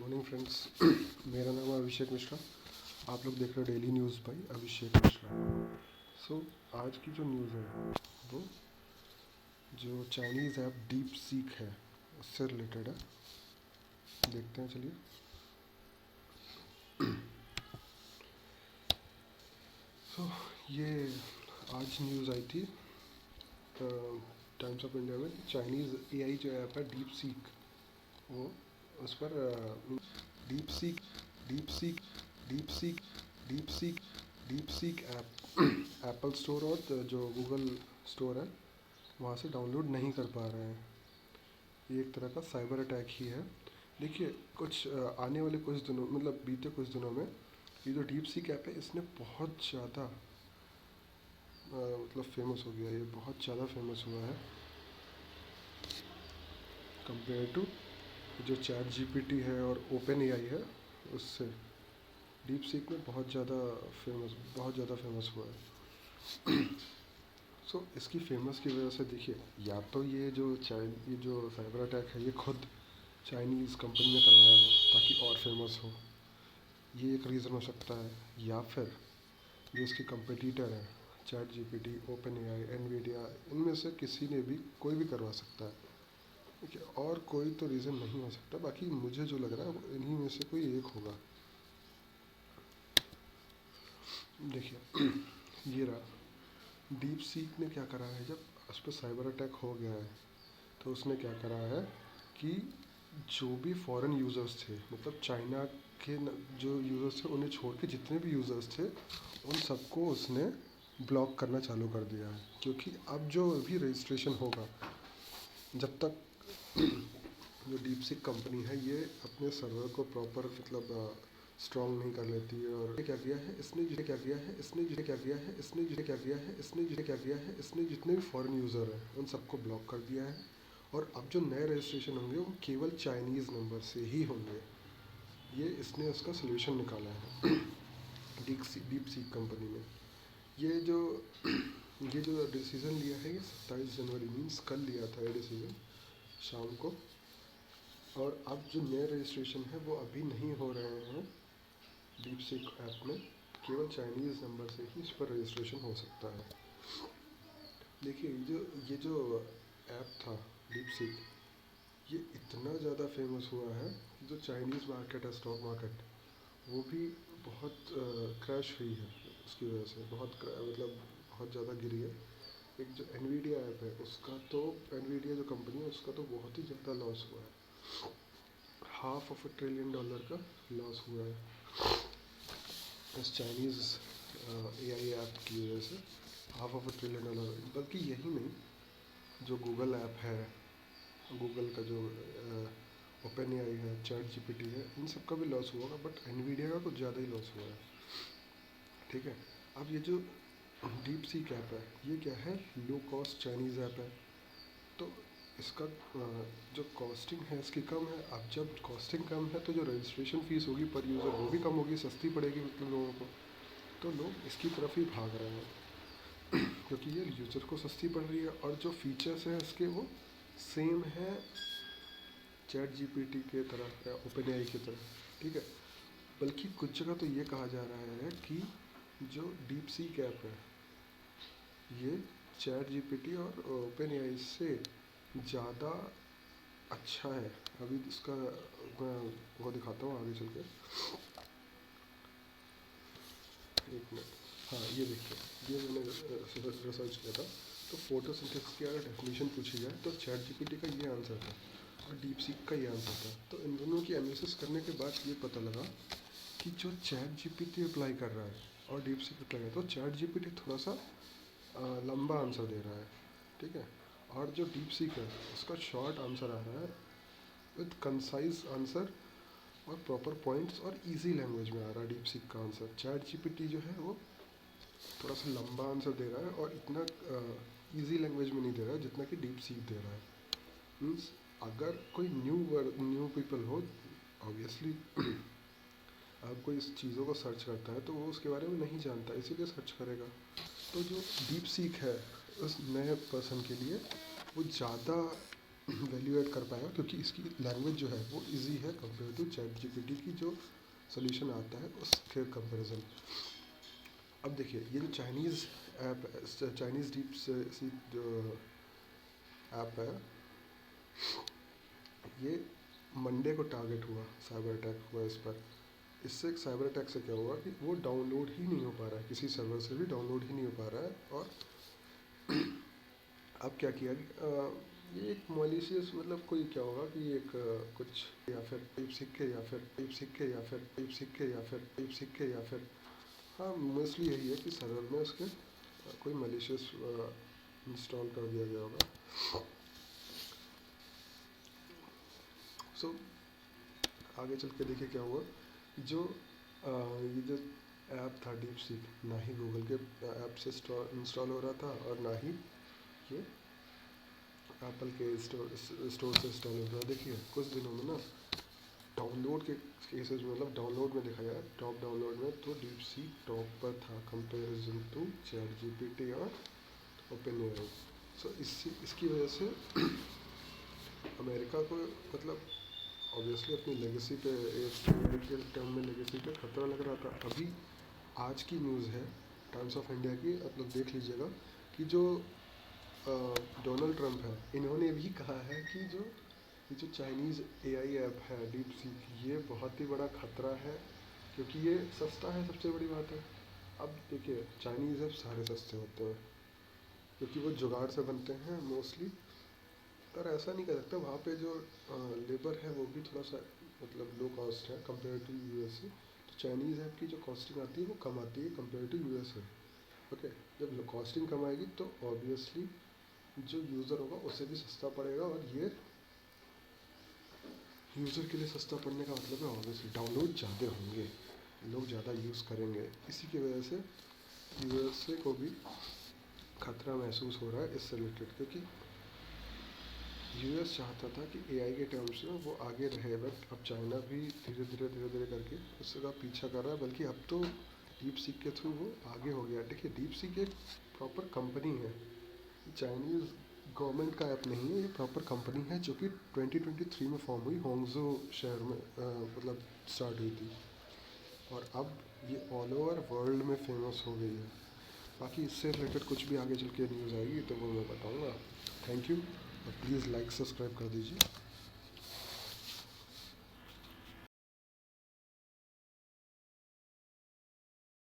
Morning friends. मेरा नाम है अभिषेक मिश्रा। आप लोग देख रहे हो daily news by Abhishek Mishra. आज की जो न्यूज़ है वो जो चाइनीज़ ऐप डीप सीक है उससे रिलेटेड है। देखते हैं, चलिए। ये आज न्यूज़ आई थी टाइम्स ऑफ इंडिया में। चाइनीज़ एआई जो ऐप है डीप सीक, वो उस पर deep seek deep seek deep seek deep seek deep seek app Apple store और जो गूगल स्टोर है वहाँ से डाउनलोड नहीं कर पा रहे हैं। ये एक तरह का साइबर अटैक ही है। देखिए, कुछ आने वाले कुछ दिनों, मतलब बीते कुछ दिनों में ये जो डीप सीक ऐप है इसने बहुत ज़्यादा मतलब फेमस हो गया। ये बहुत ज़्यादा फेमस हुआ है कंपेयर टू जो चैट जीपीटी है और ओपन एआई है उससे। डीप सीक में बहुत ज़्यादा फेमस हुआ है। इसकी फेमस की वजह से देखिए, या तो ये जो साइबर अटैक है ये खुद चाइनीज़ कंपनी ने करवाया हो ताकि और फेमस हो, ये एक रीज़न हो सकता है। या फिर जो इसके कंपटीटर हैं chat GPT, open AI, Nvidia, इनमें से किसी ने भी, कोई भी करवा सकता है। देखिए, और कोई तो रीज़न नहीं हो सकता। बाकी मुझे जो लग रहा है वो इन्हीं में से कोई एक होगा। देखिए ये रहा। डीप सीक ने क्या करा है, जब उस पर साइबर अटैक हो गया है तो उसने क्या करा है कि जो भी फॉरेन यूज़र्स थे, मतलब चाइना के जो यूज़र्स थे उन्हें छोड़ के जितने भी यूज़र्स थे उन सबको उसने ब्लॉक करना चालू कर दिया है। क्योंकि अब जो भी रजिस्ट्रेशन होगा, जब तक जो डीप सीक कंपनी है ये अपने सर्वर को प्रॉपर मतलब स्ट्रॉन्ग नहीं कर लेती है। और क्या किया है इसने जितने भी फॉरेन यूज़र हैं उन सबको ब्लॉक कर दिया है। और अब जो नए रजिस्ट्रेशन होंगे वो केवल चाइनीज़ नंबर से ही होंगे। ये इसने उसका सोल्यूशन निकाला है डीप सीक कंपनी ने। ये जो डिसीज़न लिया है ये 27 जनवरी मीन्स कल लिया था ये डिसीज़न शाम को। और अब जो नए रजिस्ट्रेशन है वो अभी नहीं हो रहे हैं डीप सीक ऐप में। केवल चाइनीज़ नंबर से ही इस पर रजिस्ट्रेशन हो सकता है। देखिए, ये जो ऐप था डीप सीक, ये इतना ज़्यादा फेमस हुआ है कि जो चाइनीज़ मार्केट है, स्टॉक मार्केट, वो भी बहुत क्रैश हुई है उसकी वजह से। बहुत ज़्यादा गिरी है। एक जो एनवीडिया ऐप है उसका तो, एनवीडिया जो कंपनी है उसका तो बहुत ही ज़्यादा लॉस हुआ है। $500 billion का लॉस हुआ है इस चाइनीज़ एआई ऐप की वजह से। $500 billion। बल्कि यही नहीं, जो गूगल ऐप है, गूगल का जो ओपन एआई है, चैट जीपीटी है, इन सब का भी लॉस हुआ होगा। बट एनवीडिया का कुछ ज़्यादा ही लॉस हुआ है। ठीक है। अब ये जो डीप सीक ऐप है ये क्या है, लो कॉस्ट चाइनीज़ ऐप है। तो इसका जो कॉस्टिंग है इसकी कम है। अब जब कॉस्टिंग कम है तो जो रजिस्ट्रेशन फ़ीस होगी पर यूज़र वो भी कम होगी, सस्ती पड़ेगी मतलब लोगों को। तो लोग इसकी तरफ ही भाग रहे हैं क्योंकि ये यूज़र को सस्ती पड़ रही है और जो फीचर्स हैं इसके वो सेम है चैट जीपीटी के तरह या ओपन एआई की तरह। ठीक है। बल्कि कुछ जगह तो ये कहा जा रहा है कि जो डीप सीक ऐप है ये चैट जीपीटी और ओपन एआई से ज़्यादा अच्छा है। अभी इसका मैं वो दिखाता हूँ आगे चल के। एक मिनट। हाँ, ये देखिए, ये मैंने रिसर्च किया था। तो फोटोसिंथेसिस की अगर डेफिनेशन पूछी जाए तो चैट जीपीटी का ये आंसर था और डीप सीक का ये आंसर था। तो इन दोनों की एनालिसिस करने के बाद ये पता लगा कि जो चैट जीपीटी अप्लाई कर रहा है और डीप सीक अप्लाई कर रहा है, तो चैट जीपीटी थोड़ा सा लंबा आंसर दे रहा है। ठीक है। और जो डीप सीक है उसका शॉर्ट आंसर आ रहा है विद कंसाइज आंसर और प्रॉपर पॉइंट्स और इजी लैंग्वेज में आ रहा है डीप सीक का आंसर। चैट जीपीटी जो है वो थोड़ा सा लंबा आंसर दे रहा है और इतना इजी लैंग्वेज में नहीं दे रहा है जितना कि डीप सीक दे रहा है। मीन्स अगर कोई न्यू पीपल हो, ऑब्वियसली अब कोई इस चीज़ों को सर्च करता है तो वो उसके बारे में नहीं जानता, इसीलिए सर्च करेगा। तो जो डीप सीक है उस नए पर्सन के लिए वो ज़्यादा वैल्यू ऐड कर पाएगा, क्योंकि इसकी लैंग्वेज जो है वो इजी है कंपेयर टू चैट जीपीटी की जो सोल्यूशन आता है उसके कंपैरिजन। अब देखिए ये जो Chinese app, Chinese deep seek जो ऐप है, ये मंडे को टारगेट हुआ, साइबर अटैक हुआ इस पर। इससे साइबर अटैक से क्या हुआ कि वो डाउनलोड ही नहीं हो पा रहा है, किसी सर्वर से भी डाउनलोड ही नहीं हो पा रहा है। और अब क्या किया ये एक मॉलिशियस, मतलब कोई क्या होगा कि एक कुछ या फिर टिप सीख के या फिर टिप सीख के या फिर टिप सीख के या फिर टिप सीख के या फिर, हाँ मोस्टली यही है कि सर्वर में उसके कोई मलिशियस इंस्टॉल कर दिया गया होगा। सो आगे चल के देखिए क्या हुआ, जो ये जो ऐप था डीप सीक, ना ही गूगल के ऐप से इंस्टॉल हो रहा था और ना ही ये एप्पल के स्टोर से इंस्टॉल हो रहा है। देखिए कुछ दिनों में ना डाउनलोड के केसेस में, मतलब डाउनलोड में देखा जाए, टॉप डाउनलोड में तो डीप सीक टॉप पर था कंपेरिजन टू चैट जीपीटी और ओपन एआई। सो इसकी वजह से अमेरिका को, मतलब ऑब्वियसली अपनी लेगेसी पे, एक के टर्म में लेगेसी पे खतरा लग रहा था। अभी आज की न्यूज़ है टाइम्स ऑफ इंडिया की, मतलब देख लीजिएगा कि जो डोनाल्ड ट्रंप है, इन्होंने भी कहा है कि जो ये जो चाइनीज़ एआई ऐप है डीप सीक, ये बहुत ही बड़ा खतरा है, क्योंकि ये सस्ता है, सबसे बड़ी बात है। अब देखिए चाइनीज़ ऐप सारे सस्ते होते हैं, क्योंकि वो जुगाड़ से बनते हैं मोस्टली। पर ऐसा नहीं कर सकते, वहाँ पे जो लेबर है वो भी थोड़ा सा मतलब लो कॉस्ट है कंपेयर टू यूएसए। तो चाइनीज़ ऐप की जो कॉस्टिंग आती है वो कम आती है कंपेयर टू यूएसए। ओके, जब कॉस्टिंग कम आएगी तो ऑब्वियसली जो यूज़र होगा उसे भी सस्ता पड़ेगा, और ये यूज़र के लिए सस्ता पड़ने का मतलब है ऑब्वियसली डाउनलोड ज़्यादा होंगे, लोग ज़्यादा यूज़ करेंगे। इसी की वजह से यूएसए को भी खतरा महसूस हो रहा है इससे रिलेटेड, क्योंकि यूएस चाहता था कि एआई के टर्म्स में वो आगे रहे, बट अब चाइना भी धीरे धीरे करके उसका पीछा कर रहा है। बल्कि अब तो डीप सीक के थ्रू वो आगे हो गया। देखिए डीप सीक एक प्रॉपर कंपनी है, चाइनीज़ गवर्नमेंट का ऐप नहीं है, ये प्रॉपर कंपनी है जो कि 2023 में फॉर्म हुई, होंगजो शहर में मतलब स्टार्ट हुई थी, और अब ये ऑल ओवर वर्ल्ड में फेमस हो गई है। बाकी इससे रिलेटेड कुछ भी आगे चल के न्यूज़ आएगी तो वो मैं बताऊँगा। थैंक यू, और प्लीज़ लाइक सब्सक्राइब कर दीजिए।